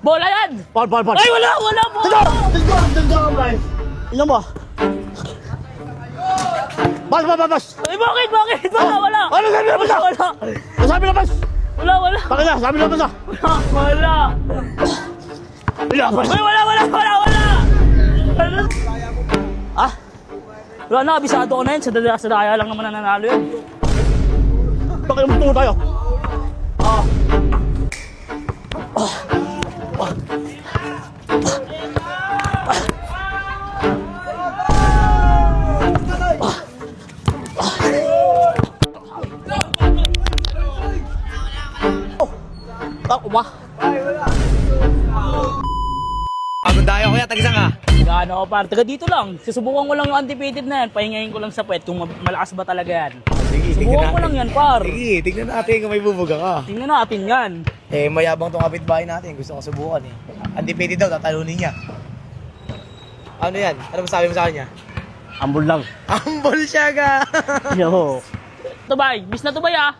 Bola yan! Paul. Ay, wala po! Tandaan, Bray. Ino mo. Bas. Ay, bakit? Wala! Ano sabi na basta? Ano sabi na bas? Wala! Bakit na? Sabi na basta? Wala! Bas. Ay, wala! Ano? Ah? Wala na, abisado ko na yun. Sa daya lang naman nananalo yun. Bakit naman tungo tayo? Ako ba? Pagod tayo kuya, tagisang ka. Gaano par, taga dito lang. Susubukan ko lang yung undefeated na yan. Pahingayin ko lang sa puwet kung malakas ba talaga yan. Sige, Subukan ko lang yan par. Sige, tignan natin kung may bubuga ka. Tingnan natin yan. Eh, mayabang tong kapitbahay natin. Gusto ko subukan eh. Undefeated daw, tatalunin niya. Ano yan? Ano masabi mo sa kanya? Ambol lang. Ambol siya ka! Yo. Tubay, bis na tubay ah.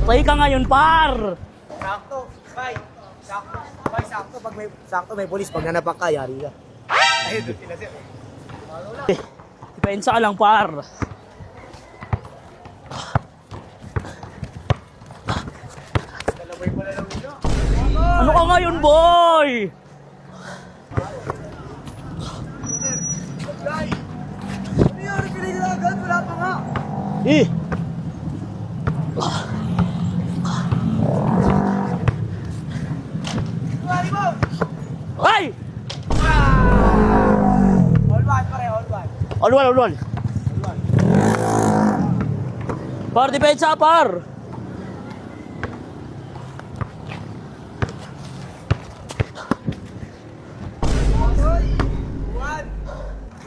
Tubay ka ngayon par. Sakto, bay. Sakto. Pag may polis, pag nanapak ka, yari ka. Ay, doon sila siya. Depensa ka lang par. Ano ka ngayon boy? Ano yun? Pinaglagan? Wala pa nga. Tuwari mo! Ay! All one, pare, all one. All one. Par, depensa par.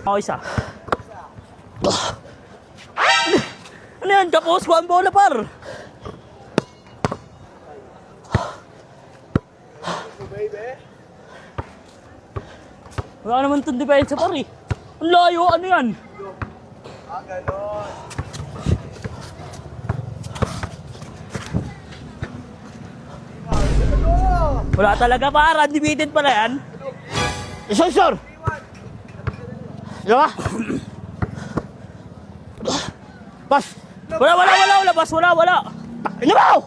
Ako isa. Ano yan? Tapos ko ang bola par. Wala naman itong depensa par eh. Ang layo, ano yan? Ganon. Wala talaga par, undefeated pala yan. Sir. Diba? Bas. Wala, bas, wala. Ino mo!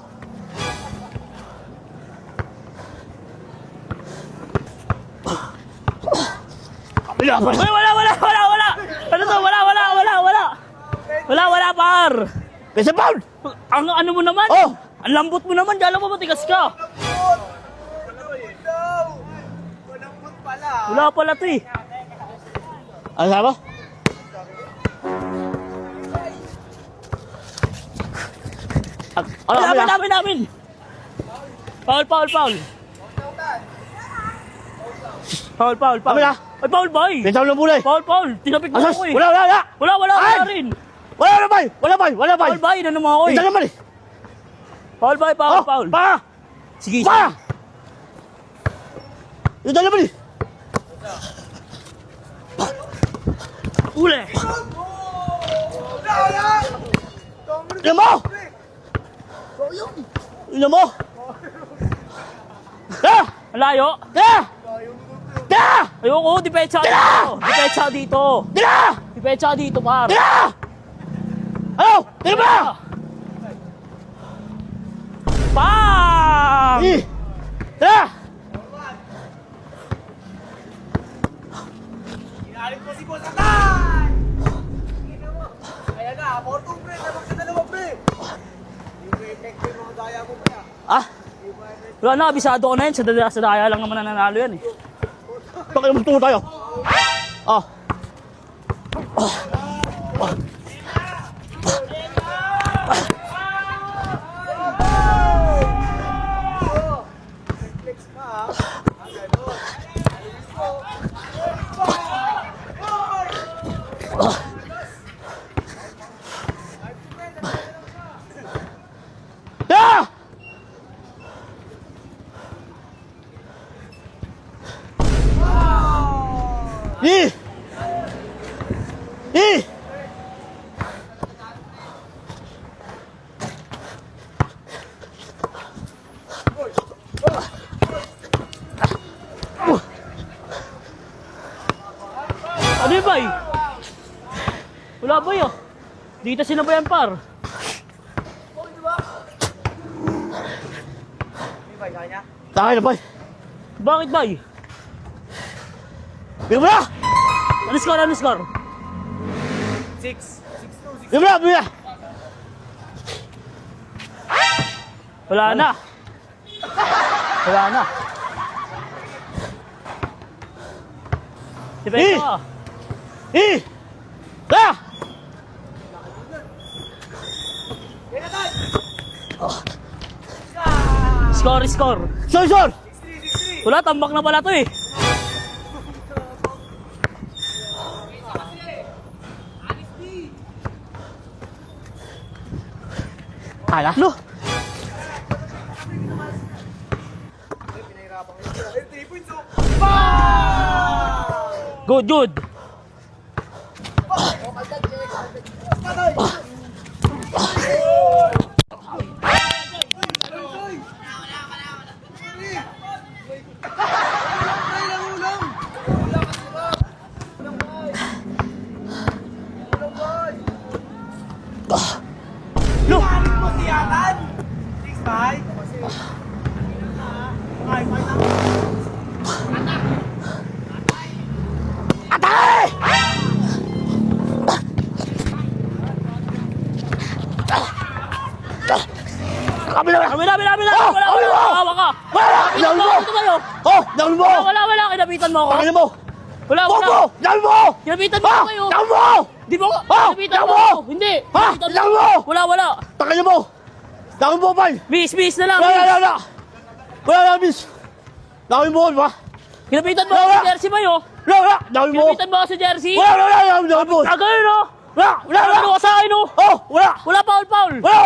Bas. Ay, wala. Ano to? Wala par. Kasi Paul! Ang ano mo naman? Oh! Ang lambot mo naman, dala mo matigas ka. Malambot pala. Wala pala to eh. Ano sabi mo? Ano kami na? Namin. Foul. Kami na? Ay, foul boy. Pinsaw ng bulay. Foul. Tinapik mo Asas! ako eh. Wala! Wala Ay! rin. Wala bay! Foul boy, na naman ako eh. Pinsaw naman eh! Foul boy, foul. Pa! Sige. Pa! Pinsaw naman eh! Uli. Ino mo! Ino mo! Ang layo. Ayoko, depensa dito. Depensa dito, par. Ano? Tignan mo! Pang! Inalit mo si Boss Atay! Kaya na, portong pre, tapos ka dalawa pre. Yung may effective mga daya mo pre. Wala na, abisado ko na yun. Sa daya lang naman nananalo yan eh. Bakit naman tungo tayo? Flex ka ha. Tita, sino ba yan, par? May kanya? Takay na, boy. Bakit, bay? Bigyan mo na! Ano score, ano score? 6. 6-2. Bigyan mo na, bigyan mo na! Wala na. Wala na. Si Peko. Da! Score, score. Sor! Wala, tambak na pala to eh. Ala? No! Pinahirapan ko yun. 3 points oh. Bang! Good, good. Patay! No! Atay! Kami na! Kami na! Wala, Oh, wala, oh, oh. Hawa ka. Wala! Dawin mo! Ito tayo. Oh! Dawin mo! Wala, kinapitan mo ako. Pakinggan mo! Wala, Bobo! Dawin mo! Kinapitan mo Ah! kayo. Dawin mo! Di mo, Ah! kinapitan mo Dawin mo! ako. Hindi. Ha? Kinapitan Dawin mo! Wala. Pakinggan mo! Dawin mo, pal! Miss na lang. Wala! Wala, miss! Dawin mo, ba? Kinapitan mo Wala, ako sa wala. jersey mo yun. Wala! Dawin mo! Kinapitan mo ako sa jersey. Wala! Dawin mo! Agad no? Wala! Ano ka sa akin no? Oh! Wala! Wala, foul. Wala!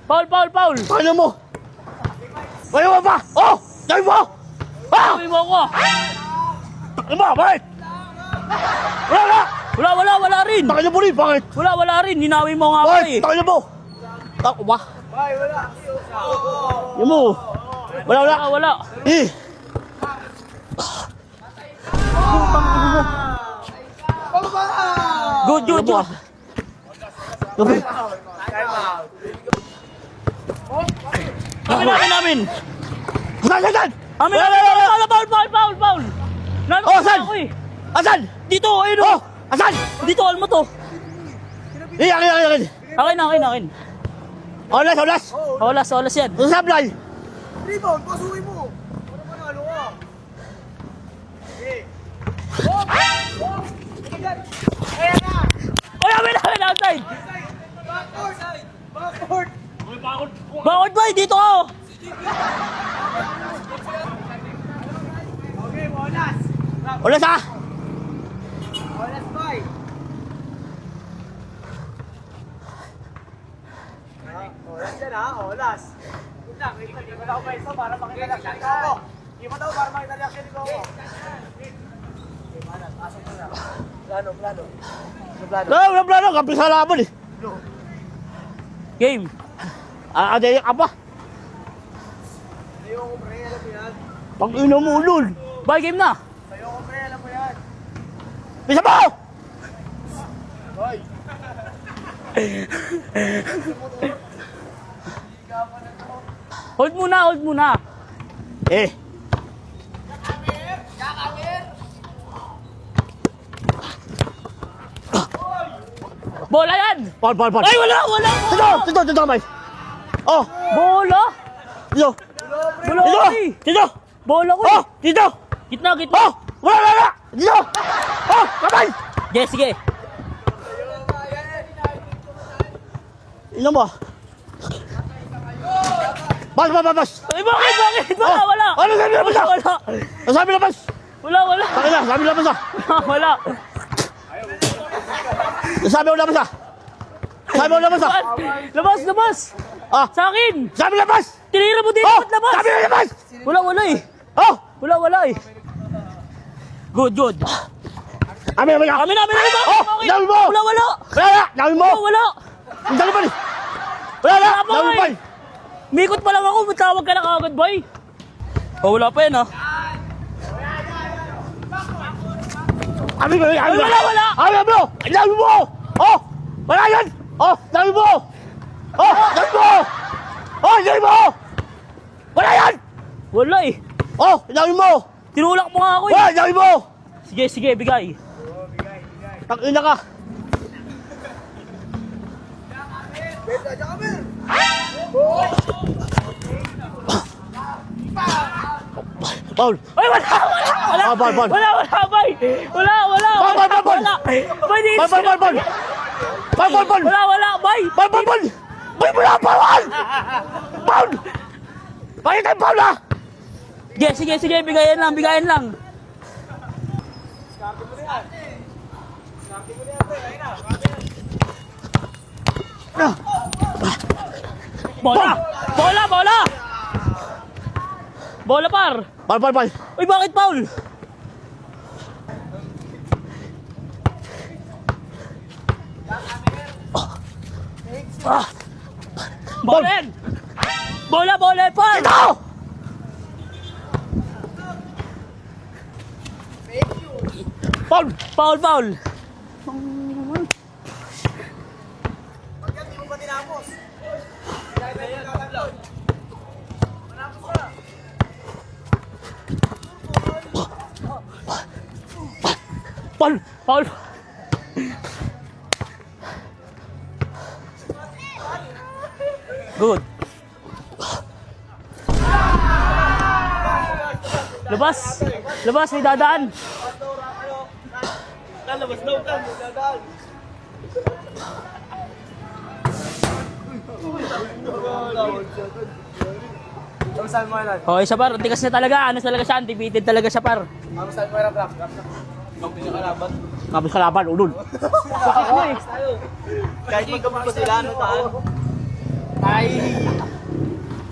Foul. Pakinggan mo! Wala mo pa! Oh! Dawin mo! Ah! Gawin mo ako. Pakinggan mo! Bakit? Wala! Wala rin. Pakinggan mo rin! Bakit? Wala rin. Ninawi mo nga ako Bakit? eh. Pakinggan mo! Tako ba? Bye, wala. Yan mo! Wala! Wala. Eh! Good. Gabi! Time out. Amin. Saan? Amin. Foul. Nalo Oh, saan? ako eh. Asan? Dito, ayun Oh! oh. Asan? Dito, almo to. Eh, akin! Akin. Olas! Olas yan. Ang sablay! Rebound, pasukin mo. Ano manalo ka? Ayan na! Oy, amin, outside. Backcourt! Bakit ba? Dito ako. Okay, Olas! Olas ha! Olas, bye! Olas yan ha, Olas! Yun lang, wait lang, di ba na ako pwesto para makita reaction ni Coco? Di ba daw para makita reaction ni Coco? Okay, manan, pasok mo na. Plano. Wala plano! Kampi sa laban eh! Game. Adaya ka pa! Sa'yo ko pre, alam mo yan. Pag-ina mo ulol! Bye, game na. Sa'yo ko pre, alam mo yan. Bisa mo! Hoy! Hold muna. Eh! Bola yan. Paul! Ay, wala. Dito kamay! Oh! Bola. Dito! Bola Dito! ko eh. Dito! Bola ko Oh! eh. Dito! Gitna. Oh! Wala! Dito! Oh! Kamay! Sige. Ino mo! Bas! Ay, bakit? Wala. Ano sabi na basa? Ano sabi na bas? Wala. Pakina, sabi na basa. Wala. Sabi na basa. Sabi na basa. Labas. Ah! Sa akin. Sabi na bas! Tinira mo dito. Oh! Ba't labas? Sabi na bas! Wala eh. Oh! Wala eh. Good. Amin! Amin. Oh! Bakit? Dami mo! Wala. Dami mo! Wala. Dami pa rin! Wala! Wala pa, Dami eh. pa rin! Mikot pa lang ako. Matawag ka na kagad, boy. Oh, wala pa yan, ah. Amin! Wala. Amin mo! Dami mo! Oh! Wala yan! Oh, dami mo! Oh, dami mo! Oh, dami mo! Wala yan! Wala eh. Oh, dami mo! Tinulak mo nga ako eh. Oh, dami mo! Sige, sige, bigay. Tangina ka! Paul! Ay, wala, wala, wala. Ah, bal, bal. Wala, wala, bay. Wala, wala. Bal, bal, bal, bal. Wala. Bay, di. Bal, bal, bal, bal! Bal, bal, bal! Wala, wala, bay. Bal, bal, bal! Bay, wala pa, Paul! Paul! Bakit tayo, Paul, ha? Sige, sige, sige, bigayan lang, bigayan lang. Bola! Bola, bola! Bola, par. Bal, bal, bal! Uy, bakit foul? Bola yan! Bola, bola, par! Ito! Paul! Foul, foul! Pagkat di mo pa tinapos. Paul! Foul! Good. Labas! Labas, may dadaan! Lalabas daw ka. Dadaan. Ano sabi mo yan? Okay, siya par. Tikas na talaga. Ano talaga siya? Undefeated talaga siya par. Ano sabi mo yan? Rap. Ang pinakalaban. Kapos kalaban, ulol. Kahit magkapunta sila, ano taan? Ay!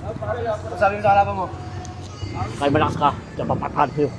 Ano sabi mo sa kalaban mo? Kaya malakas ka, diyan papatahan sa'yo.